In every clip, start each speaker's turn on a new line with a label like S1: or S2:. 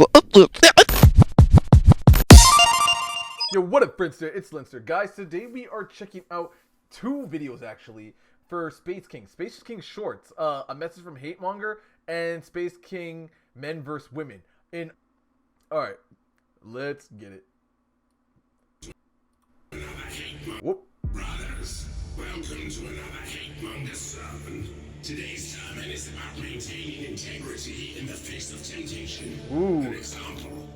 S1: Yo, what up, Friendster? It's Linster. Guys, today we are checking out two videos, actually, for Space King. Space King Shorts, a message from Hatemonger, and Space King Men vs. Women. Alright, let's get it. Whoop.
S2: Brothers, welcome to another Hatemonger sermon. Today's sermon is about maintaining integrity in the face of temptation.
S1: Ooh.
S2: An example.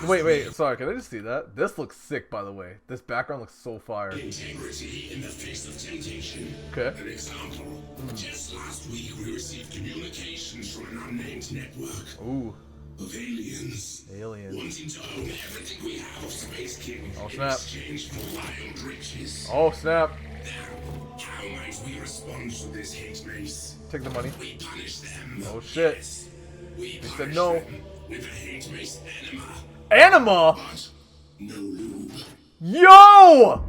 S1: Wait, sorry, can I just see that? This looks sick, by the way. This background looks so fire.
S2: Integrity in the face of temptation.
S1: Okay.
S2: An example. Just last week we received communications from an unnamed network.
S1: Ooh.
S2: Of aliens. Wanting to own everything we have of Space King in exchange for wild riches.
S1: Oh, snap.
S2: Now, how might we respond to this hate mace?
S1: Take the money.
S2: We punish them.
S1: Oh, shit.
S2: Yes. We
S1: They
S2: punish
S1: said no.
S2: them with a hate mace enema.
S1: Anima?
S2: But no lube.
S1: Yo!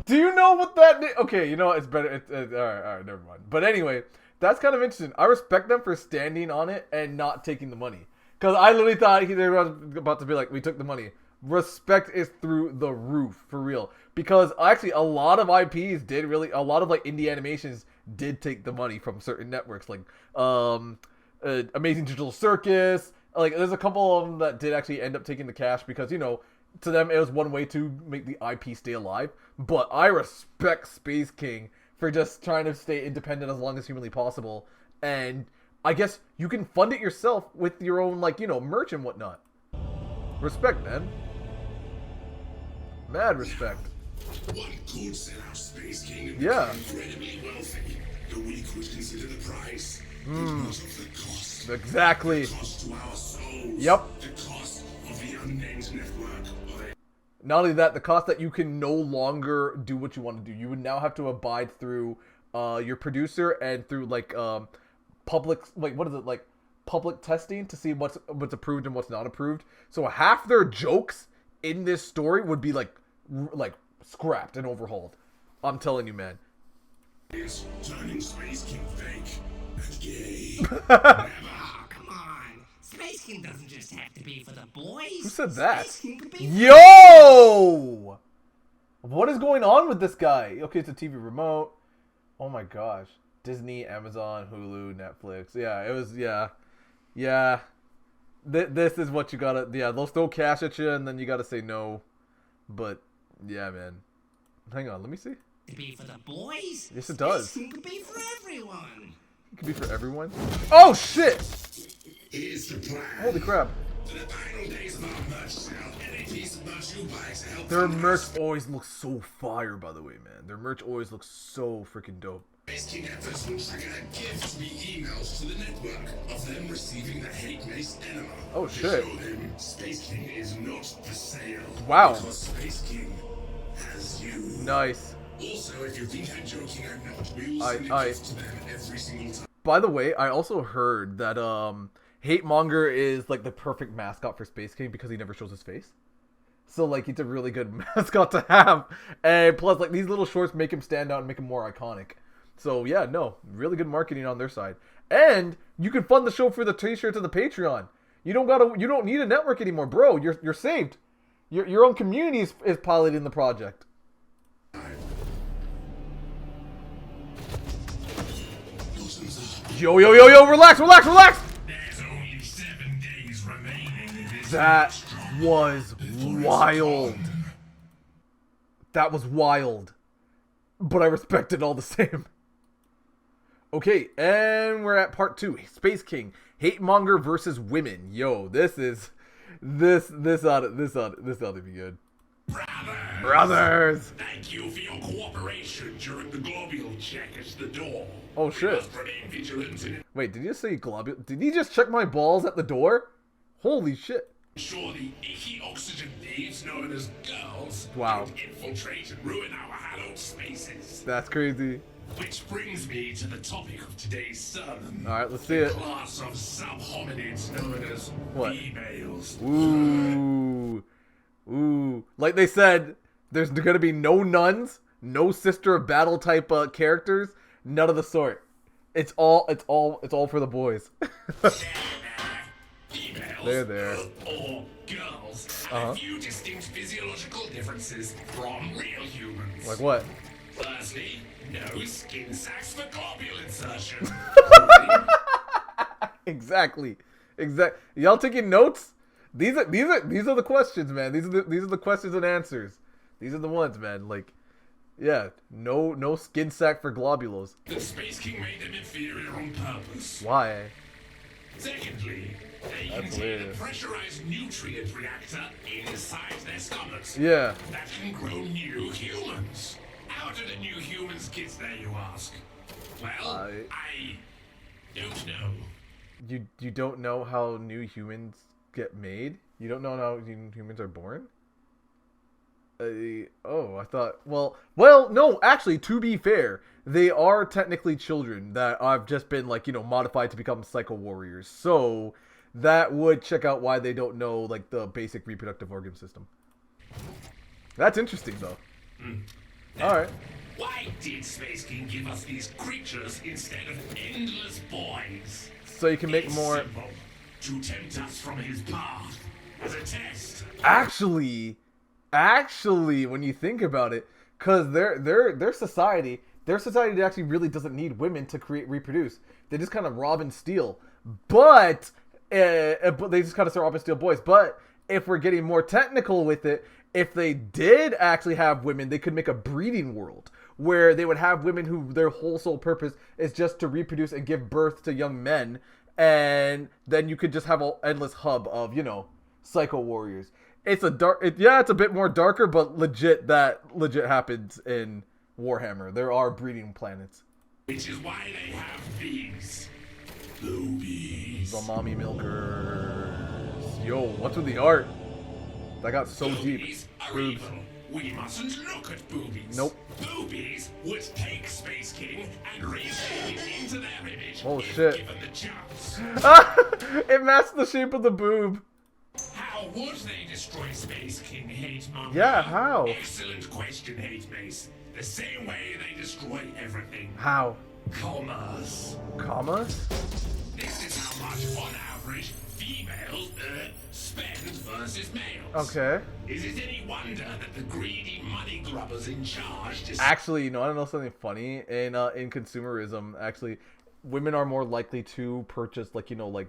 S1: Do you know what that... Okay, you know what? It's better. Alright, never mind. But anyway, that's kind of interesting. I respect them for standing on it and not taking the money. Because I literally thought they were about to be like, we took the money. Respect is through the roof, for real. Because actually, a lot of IPs did really, a lot of like indie animations did take the money from certain networks, like Amazing Digital Circus. Like, there's a couple of them that did actually end up taking the cash because, you know, to them it was one way to make the IP stay alive. But I respect Space King for just trying to stay independent as long as humanly possible. And I guess you can fund it yourself with your own, like, you know, merch and whatnot. Respect, man. Mad respect.
S2: One could sell our Space King and
S1: Yeah.
S2: become incredibly wealthy. The weak would consider the price. But not of the cost.
S1: Exactly.
S2: The cost to our souls.
S1: Yep.
S2: The cost of the unnamed network of a...
S1: Not only that, the cost that you can no longer do what you want to do. You would now have to abide through your producer and through, like, public, like, what is it, like, public testing to see what's approved and what's not approved. So half their jokes in this story would be like scrapped and overhauled. I'm telling you, man.
S2: It's turning Space King fake and gay.
S3: Oh, come on. Space King doesn't just have to be for the boys.
S1: Who said that?
S3: Space King could be
S1: Yo! What is going on with this guy? Okay, it's a TV remote. Oh my gosh. Disney, Amazon, Hulu, Netflix. Yeah, it was, yeah. This is what you gotta, yeah, they'll throw cash at you and then you gotta say no. But, yeah, man. Hang on, let me see.
S3: to be for the boys.
S1: Yes, it does.
S3: Space King could be for everyone.
S1: It could be for everyone. Oh, shit!
S2: Here's the plan.
S1: Holy crap.
S2: For the final days of our merch sale, any piece of merch you buy to help
S1: Their
S2: fund
S1: merch
S2: us.
S1: always looks so fire, by the way, man. Their merch always looks so freaking dope.
S2: Space King efforts will trigger a gift via emails to the network of them receiving the hate mace enema.
S1: Oh,
S2: To
S1: shit.
S2: show them Space King is not for sale.
S1: Wow.
S2: Because Space King has you.
S1: Nice.
S2: Also, if you think I'm joking, I'm not. We will send a
S1: I-
S2: gift to them every single time.
S1: By the way, I also heard that Hatemonger is like the perfect mascot for Space King because he never shows his face. So like it's a really good mascot to have. And plus like these little shorts make him stand out and make him more iconic. So yeah, no, really good marketing on their side. And you can fund the show for the t-shirts and the Patreon. You don't need a network anymore, bro. You're saved. Your own community is piloting the project. Yo, relax.
S2: There's only 7 days remaining in this
S1: That was wild. That was wild. But I respect it all the same. Okay, and we're at part 2. Space King, Hatemonger versus Women. Yo, this ought to be good. Brothers!
S2: Thank you for your cooperation during the globule check at the door.
S1: Oh,
S2: We
S1: shit.
S2: must remain vigilant and
S1: Wait, did you just say globule? Did he just check my balls at the door? Holy shit.
S2: ensure the icky oxygen thieves known as girls
S1: Wow.
S2: don't infiltrate and ruin our hallowed spaces.
S1: That's crazy.
S2: Which brings me to the topic of today's sermon.
S1: Alright, let's see it.
S2: Class of sub-hominids known as
S1: What?
S2: females.
S1: Ooh. Like they said, there's gonna be no nuns, no Sister of Battle type characters, none of the sort. It's all for the boys.
S2: Female
S1: They're there.
S2: or girls have a few distinct physiological differences from real humans.
S1: Like what?
S2: Firstly, no skin sacs for globule insertion.
S1: Exactly. Y'all taking notes? These are the questions, man. These are the questions and answers. These are the ones, man. Like, yeah, no skin sac for globules.
S2: The Space King made them inferior on purpose.
S1: Why?
S2: Secondly, they
S1: That's
S2: contain a
S1: hilarious.
S2: pressurized nutrient reactor inside their stomachs.
S1: Yeah.
S2: That can grow new humans. How do the new humans get there, you ask? Well, I don't know.
S1: You don't know how new humans get made? You don't know how new humans are born? I thought. Well, no. Actually, to be fair, they are technically children that have just been modified to become psycho warriors. So that would check out why they don't know like the basic reproductive organ system. That's interesting, though. All right.
S2: Why did Space King give us these creatures instead of endless boys?
S1: So you can make
S2: It's
S1: more.
S2: simple. To tempt us from his path as a test.
S1: Actually, when you think about it, because their society actually really doesn't need women to reproduce. They just kind of rob and steal, but they just kind of rob and steal boys. But if we're getting more technical with it, if they did actually have women, they could make a breeding world where they would have women who their whole sole purpose is just to reproduce and give birth to young men, and then you could just have an endless hub of psycho warriors. It's a it's a bit more darker, but legit happens in Warhammer. There are breeding planets.
S2: Which is why they have these boobies.
S1: The mommy milkers. Yo, what's with the art? That got so deep.
S2: Boobies are
S1: Boobs.
S2: evil. We mustn't look at boobies.
S1: Nope.
S2: Boobies would take Space King and reshape it into their image
S1: Oh,
S2: if
S1: shit.
S2: given the chance.
S1: It matched the shape of the boob.
S2: How would they destroy Space King, Hatemonger?
S1: Yeah, how?
S2: Excellent question, Hate Mace. The same way they destroy everything.
S1: How?
S2: Commerce.
S1: Commas?
S2: This is how much, on average, females spend versus males.
S1: Okay.
S2: Is it any wonder that the greedy money grubbers in charge just
S1: Actually, I don't know something funny in consumerism. Actually, women are more likely to purchase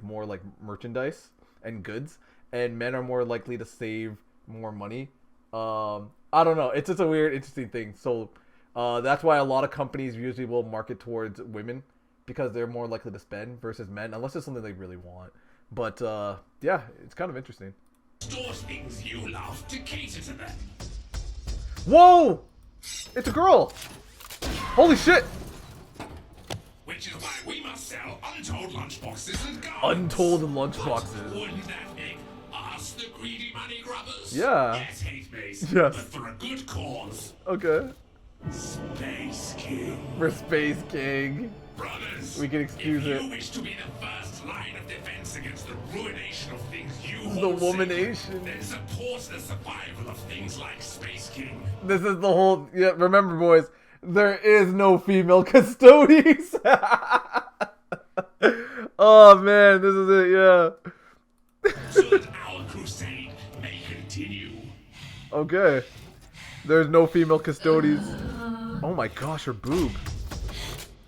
S1: more like merchandise and goods, and men are more likely to save more money. I don't know. It's just a weird, interesting thing. So that's why a lot of companies usually will market towards women because they're more likely to spend versus men, unless it's something they really want. But yeah, it's kind of interesting.
S2: store things you love to cater to them.
S1: Whoa! It's a girl! Holy shit!
S2: Which is why we must sell untold lunchboxes and garments.
S1: Untold
S2: But
S1: lunchboxes.
S2: wouldn't that make us the greedy money grubbers?
S1: Yeah.
S2: Yes, Hate Mace.
S1: Yes.
S2: But for a good cause.
S1: Okay.
S2: Space King.
S1: For Space King.
S2: Brothers,
S1: We can excuse
S2: if
S1: it.
S2: you wish to be the first line of defense against the ruination of things you
S1: The
S2: hold sacred,
S1: womanation.
S2: then support the survival of things like Space King.
S1: This is the whole... Yeah, remember, boys. There is no female custodies. Oh, man. This is it, yeah.
S2: So that our crusade may continue.
S1: Okay. There's no female custodies. Oh my gosh, her boob.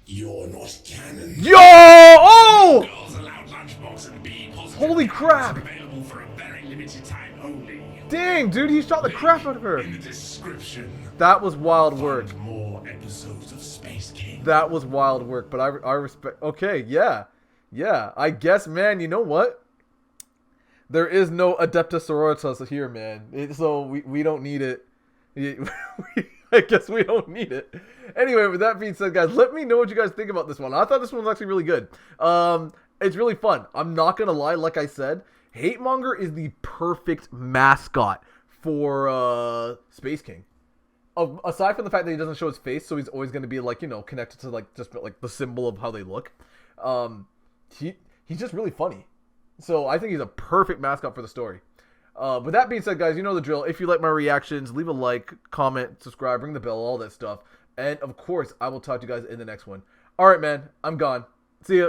S2: You're not canon.
S1: Yo! Oh!
S2: Girls allowed lunchbox and be positive.
S1: Holy crap!
S2: Available for a very limited time only.
S1: Dang, dude, he shot the crap out of her.
S2: In the description.
S1: That was wild work.
S2: Find more episodes of Space King.
S1: That was wild work, but I respect... Okay, yeah. Yeah, I guess, man, you know what? There is no Adeptus Sororitas here, man. So we don't need it. I guess we don't need it. Anyway, with that being said, guys, let me know what you guys think about this one. I thought this one was actually really good. It's really fun. I'm not going to lie, like I said, Hatemonger is the perfect mascot for Space King. Aside from the fact that he doesn't show his face, so he's always going to be like, connected to like just like the symbol of how they look. He's just really funny. So I think he's a perfect mascot for the story. With that being said, guys, you know the drill. If you like my reactions, leave a like, comment, subscribe, ring the bell, all that stuff. And of course, I will talk to you guys in the next one. All right, man, I'm gone. See ya.